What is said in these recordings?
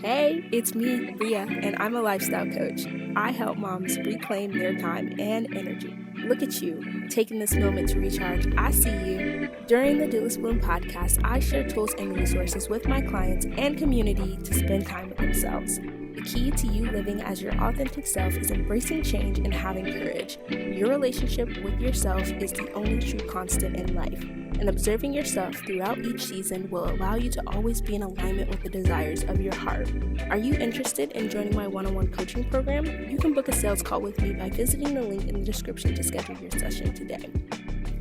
Hey, it's me, Bria, and I'm a lifestyle coach. I help moms reclaim their time and energy. Look at you, taking this moment to recharge. I see you. During the Doulas Bloom podcast, I share tools and resources with my clients and community to spend time with themselves. The key to you living as your authentic self is embracing change and having courage. Your relationship with yourself is the only true constant in life, and observing yourself throughout each season will allow you to always be in alignment with the desires of your heart. Are you interested in joining my one-on-one coaching program? You can book a sales call with me by visiting the link in the description to schedule your session today.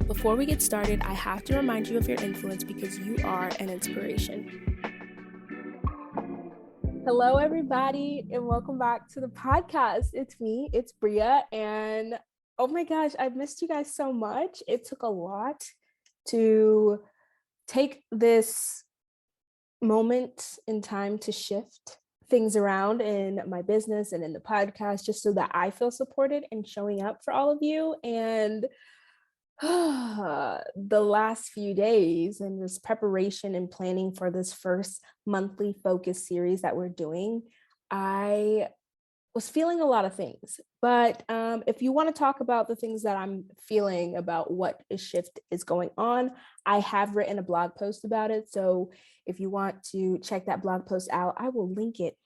Before we get started, I have to remind you of your influence because you are an inspiration. Hello, everybody, and welcome back to the podcast. It's me, it's Bria, and oh my gosh, I've missed you guys so much. It took a lot to take this moment in time to shift things around in my business and in the podcast, just so that I feel supported and showing up for all of you. And the last few days and this preparation and planning for this first monthly focus series that we're doing, I was feeling a lot of things. But if you want to talk about the things that I'm feeling about what a shift is going on, I have written a blog post about it. So if you want to check that blog post out, I will link it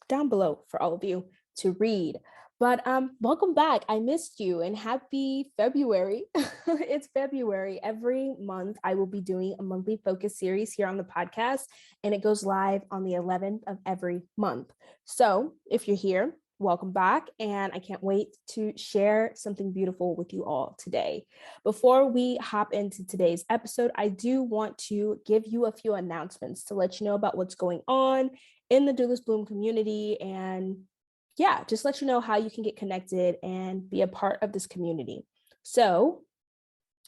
down below for all of you to read. But welcome back. I missed you and happy February. It's February. Every month I will be doing a monthly focus series here on the podcast, and it goes live on the 11th of every month. So if you're here, welcome back. And I can't wait to share something beautiful with you all today. Before we hop into today's episode, I do want to give you a few announcements to let you know about what's going on in the Doulas Bloom community, and just let you know how you can get connected and be a part of this community. So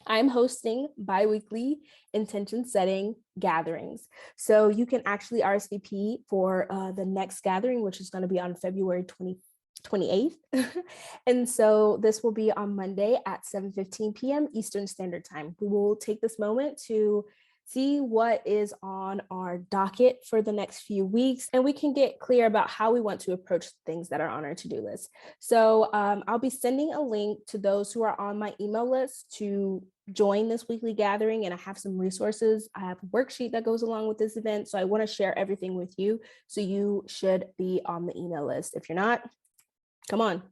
I'm hosting bi-weekly intention setting gatherings. So you can actually RSVP for the next gathering, which is going to be on February 28th. And so this will be on Monday at 7:15 p.m. Eastern Standard Time. We will take this moment to see what is on our docket for the next few weeks, and we can get clear about how we want to approach things that are on our to-do list. So I'll be sending a link to those who are on my email list to join this weekly gathering, and I have some resources. I have a worksheet that goes along with this event, so I want to share everything with you. So you should be on the email list. If you're not, come on.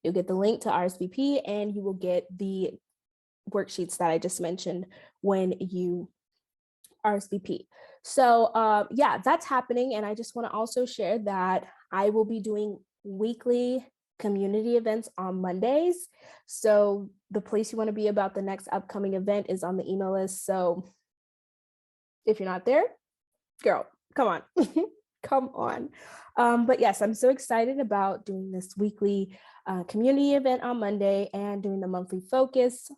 You'll get the link to RSVP, and you will get the worksheets that I just mentioned when you RSVP. So that's happening. And I just want to also share that I will be doing weekly community events on Mondays. So the place you want to be about the next upcoming event is on the email list. So if you're not there, girl, come on. Come on. But yes, I'm so excited about doing this weekly community event on Monday and doing the monthly focus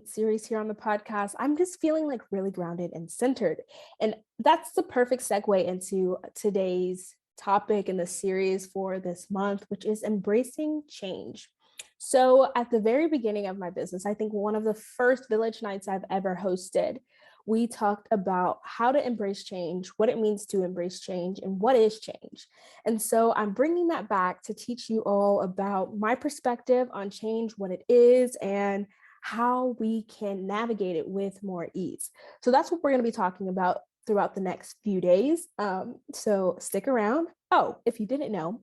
series here on the podcast. I'm just feeling like really grounded and centered. And that's the perfect segue into today's topic in the series for this month, which is embracing change. So at the very beginning of my business, I think one of the first village nights I've ever hosted, we talked about how to embrace change, what it means to embrace change, and what is change. And so I'm bringing that back to teach you all about my perspective on change, what it is, and how we can navigate it with more ease. So that's what we're going to be talking about throughout the next few days. So stick around. Oh, if you didn't know,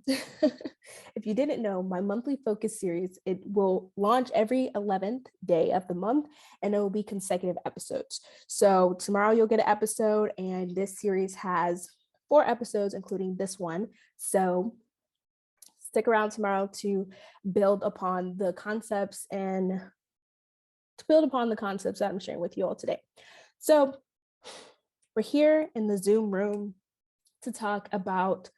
my monthly focus series, it will launch every 11th day of the month, and it will be consecutive episodes. So tomorrow you'll get an episode, and this series has 4 episodes, including this one. So stick around tomorrow to build upon the concepts that I'm sharing with you all today. So we're here in the Zoom room to talk about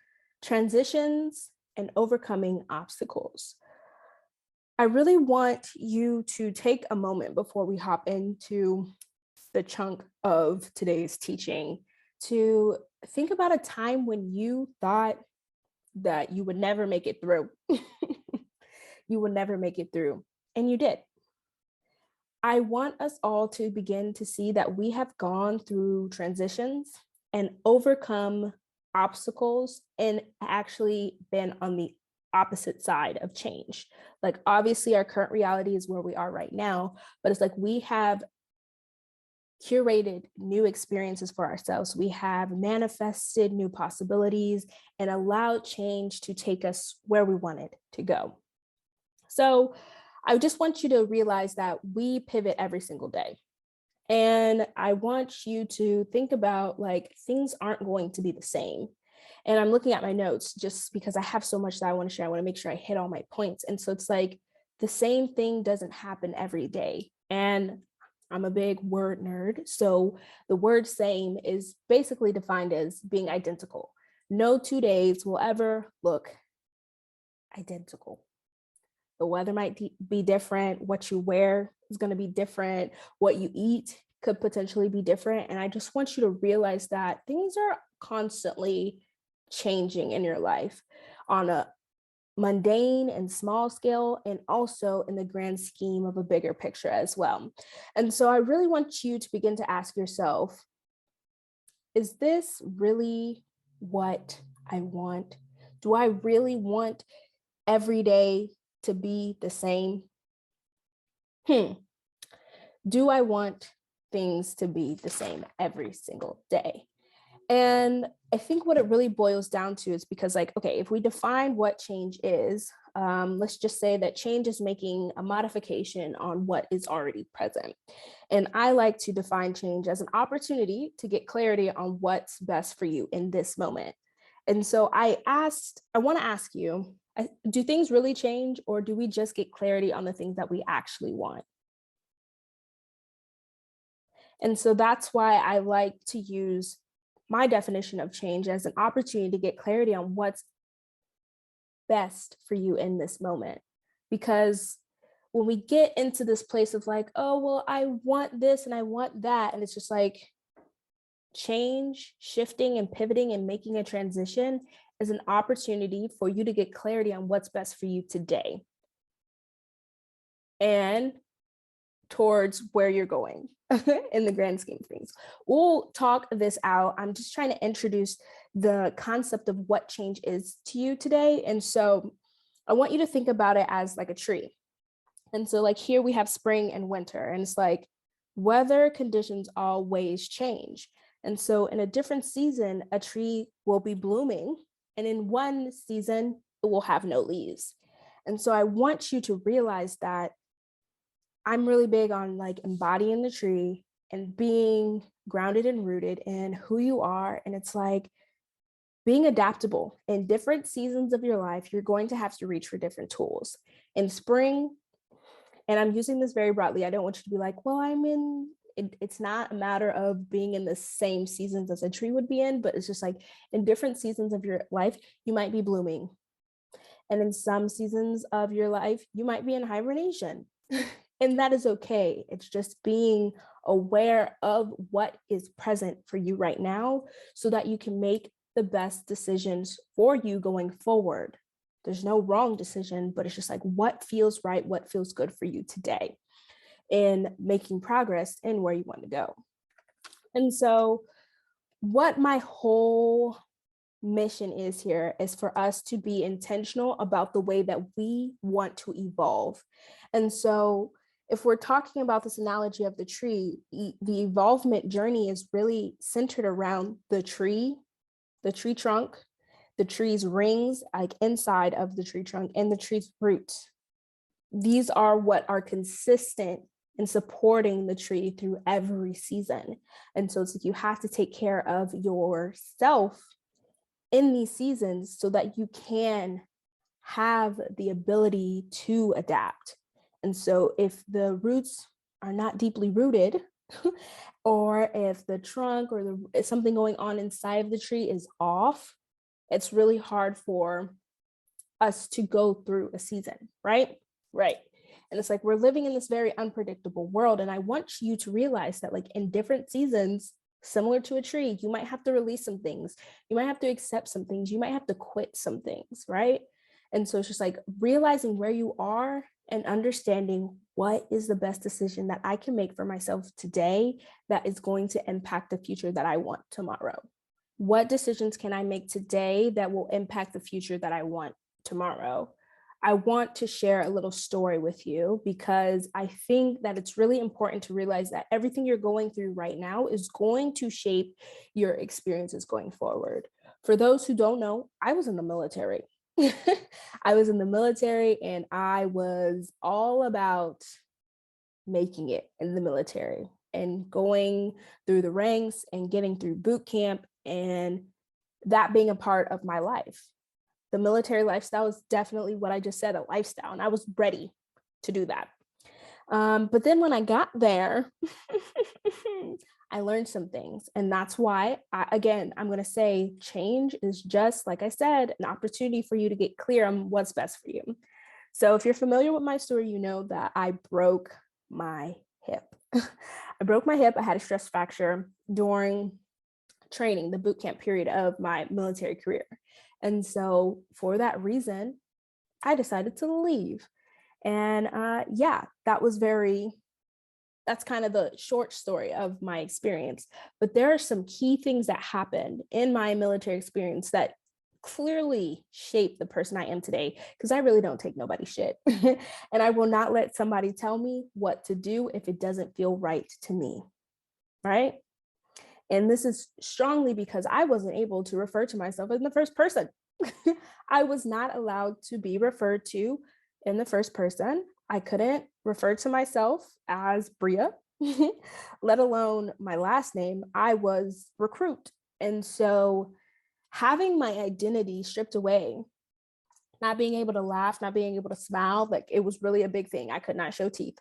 transitions and overcoming obstacles. I really want you to take a moment before we hop into the chunk of today's teaching to think about a time when you thought that you would never make it through. You would never make it through, and you did. I want us all to begin to see that we have gone through transitions and overcome obstacles and actually been on the opposite side of change. Like, obviously, our current reality is where we are right now, but it's like we have curated new experiences for ourselves. We have manifested new possibilities and allowed change to take us where we wanted to go. So I just want you to realize that we pivot every single day. And I want you to think about, like, things aren't going to be the same. And I'm looking at my notes just because I have so much that I want to share. I want to make sure I hit all my points. And so it's like the same thing doesn't happen every day. And I'm a big word nerd. So the word same is basically defined as being identical. No 2 days will ever look identical. The weather might be different. What you wear is going to be different. What you eat could potentially be different. And I just want you to realize that things are constantly changing in your life on a mundane and small scale, and also in the grand scheme of a bigger picture as well. And so I really want you to begin to ask yourself, is this really what I want? Do I really want every day to be the same? Do I want things to be the same every single day? And I think what it really boils down to is because, like, okay, if we define what change is, let's just say that change is making a modification on what is already present. And I like to define change as an opportunity to get clarity on what's best for you in this moment. And so I want to ask you, do things really change, or do we just get clarity on the things that we actually want? And so that's why I like to use my definition of change as an opportunity to get clarity on what's best for you in this moment. Because when we get into this place of like, oh, well, I want this and I want that, and it's just like change, shifting and pivoting and making a transition is an opportunity for you to get clarity on what's best for you today and towards where you're going in the grand scheme of things. We'll talk this out. I'm just trying to introduce the concept of what change is to you today. And so I want you to think about it as like a tree. And so, like, here we have spring and winter, and it's like weather conditions always change. And so in a different season, a tree will be blooming, and in one season, it will have no leaves. And so I want you to realize that I'm really big on like embodying the tree and being grounded and rooted in who you are. And it's like being adaptable in different seasons of your life. You're going to have to reach for different tools. In spring, and I'm using this very broadly, I don't want you to be like, well, it's not a matter of being in the same seasons as a tree would be in, but it's just like in different seasons of your life, you might be blooming. And in some seasons of your life, you might be in hibernation. And that is okay. It's just being aware of what is present for you right now so that you can make the best decisions for you going forward. There's no wrong decision, but it's just like what feels right, what feels good for you today in making progress in where you want to go. And so what my whole mission is here is for us to be intentional about the way that we want to evolve. And so if we're talking about this analogy of the tree, the evolvement journey is really centered around the tree trunk, the tree's rings, like inside of the tree trunk, and the tree's roots. These are what are consistent in supporting the tree through every season. And so it's like you have to take care of yourself in these seasons so that you can have the ability to adapt. And so if the roots are not deeply rooted, or if the trunk or something going on inside of the tree is off, it's really hard for us to go through a season, right? Right. And it's like we're living in this very unpredictable world. And I want you to realize that, like, in different seasons, similar to a tree, you might have to release some things. You might have to accept some things. You might have to quit some things, right? And so it's just like realizing where you are and understanding what is the best decision that I can make for myself today that is going to impact the future that I want tomorrow. What decisions can I make today that will impact the future that I want tomorrow? I want to share a little story with you because I think that it's really important to realize that everything you're going through right now is going to shape your experiences going forward. For those who don't know, I was in the military. I was in the military and I was all about making it in the military and going through the ranks and getting through boot camp and that being a part of my life. The military lifestyle is definitely what I just said, a lifestyle, and I was ready to do that. But then when I got there, I learned some things. And that's why, I'm going to say change is just, like I said, an opportunity for you to get clear on what's best for you. So if you're familiar with my story, you know that I broke my hip. I broke my hip. I had a stress fracture during training, the boot camp period of my military career. And so for that reason, I decided to leave. And that's kind of the short story of my experience. But there are some key things that happened in my military experience that clearly shaped the person I am today, because I really don't take nobody's shit. And I will not let somebody tell me what to do if it doesn't feel right to me. Right. And this is strongly because I wasn't able to refer to myself in the first person. I was not allowed to be referred to in the first person. I couldn't refer to myself as Bria, let alone my last name. I was recruit. And so having my identity stripped away, not being able to laugh, not being able to smile, like it was really a big thing. I could not show teeth.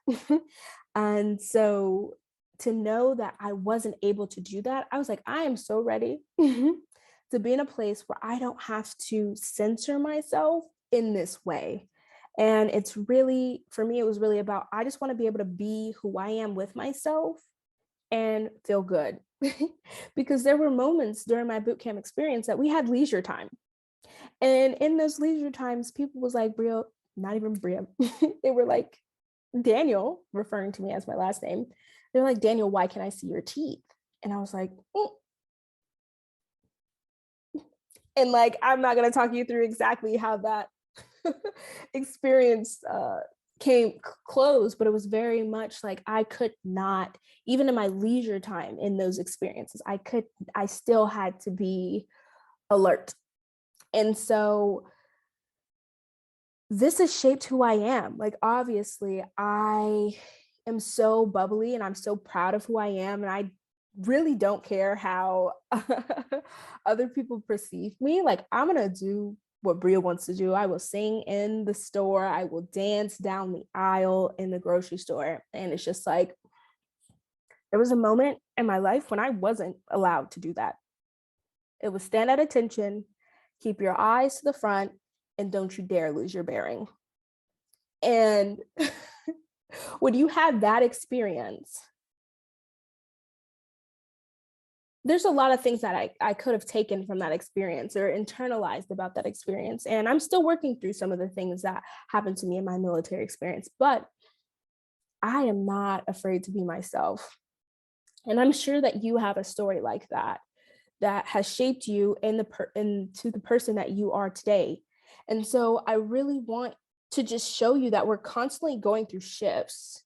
And so to know that I wasn't able to do that, I was like, I am so ready to be in a place where I don't have to censor myself in this way. And it's really, for me, it was really about, I just want to be able to be who I am with myself and feel good. Because there were moments during my bootcamp experience that we had leisure time. And in those leisure times, people was like, Bria, not even Bria. They were like, Daniel, referring to me as my last name. They're like, Daniel, why can't I see your teeth? And I was like, and like, I'm not going to talk you through exactly how that experience came close, but it was very much like I could not, even in my leisure time in those experiences, I still had to be alert. And so this has shaped who I am. Like, obviously, I am so bubbly and I'm so proud of who I am. And I really don't care how other people perceive me. Like, I'm going to do what Bria wants to do. I will sing in the store. I will dance down the aisle in the grocery store. And it's just like, there was a moment in my life when I wasn't allowed to do that. It was stand at attention, keep your eyes to the front, and don't you dare lose your bearing. And when you have that experience, there's a lot of things that I could have taken from that experience or internalized about that experience. And I'm still working through some of the things that happened to me in my military experience, but I am not afraid to be myself. And I'm sure that you have a story like that that has shaped you into the person that you are today. And so I really want to just show you that we're constantly going through shifts.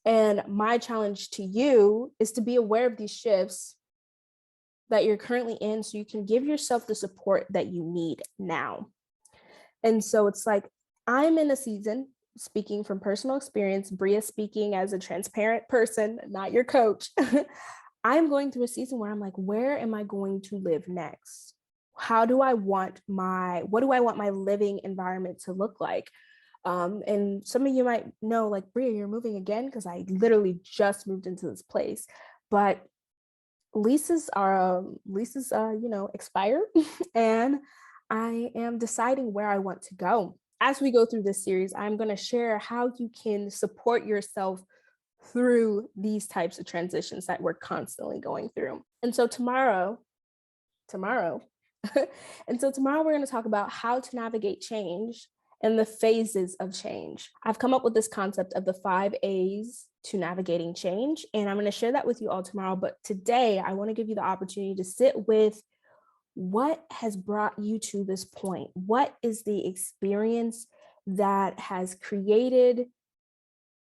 And my challenge to you is to be aware of these shifts that you're currently in so you can give yourself the support that you need now. And so it's like, I'm in a season, speaking from personal experience, Bria speaking as a transparent person, not your coach. I'm going through a season where I'm like, where am I going to live next? What do I want my living environment to look like? And some of you might know, like, Bria, you're moving again, because I literally just moved into this place. But leases expire, and I am deciding where I want to go. As we go through this series, I'm going to share how you can support yourself through these types of transitions that we're constantly going through. And so tomorrow, we're going to talk about how to navigate change and the phases of change. I've come up with this concept of the 5 A's to navigating change, and I'm going to share that with you all tomorrow. But today, I want to give you the opportunity to sit with what has brought you to this point? What is the experience that has created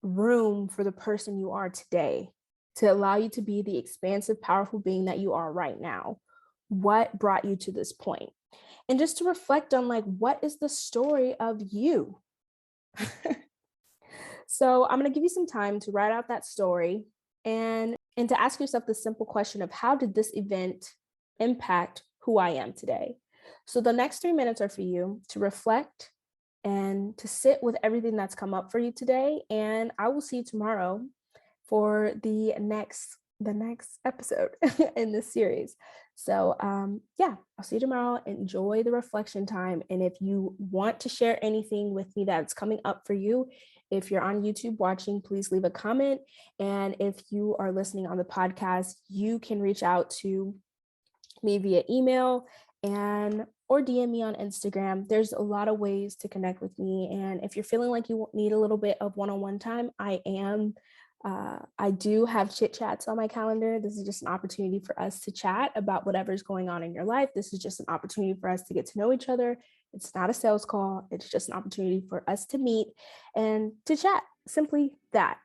room for the person you are today to allow you to be the expansive, powerful being that you are right now? What brought you to this point? And just to reflect on like, what is the story of you? So I'm going to give you some time to write out that story and to ask yourself the simple question of how did this event impact who I am today? So the next 3 minutes are for you to reflect and to sit with everything that's come up for you today. And I will see you tomorrow for the next episode in this series. So yeah, I'll see you tomorrow. Enjoy the reflection time. And if you want to share anything with me that's coming up for you, if you're on YouTube watching, please leave a comment. And if you are listening on the podcast, you can reach out to me via email or DM me on Instagram. There's a lot of ways to connect with me. And if you're feeling like you need a little bit of one-on-one time, I do have chit chats on my calendar. This is just an opportunity for us to chat about whatever's going on in your life. This is just an opportunity for us to get to know each other. It's not a sales call. It's just an opportunity for us to meet and to chat. Simply that.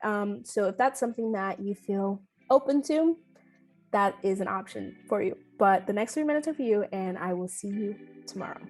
So if that's something that you feel open to, that is an option for you. But the next 3 minutes are for you, and I will see you tomorrow.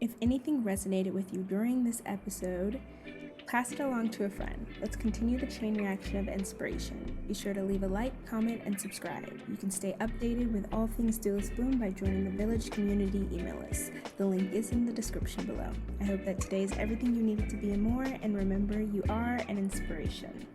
If anything resonated with you during this episode, pass it along to a friend. Let's continue the chain reaction of inspiration. Be sure to leave a like, comment, and subscribe. You can stay updated with all things Duelist Bloom by joining the Village community email list. The link is in the description below. I hope that today is everything you needed to be and more, and remember, you are an inspiration.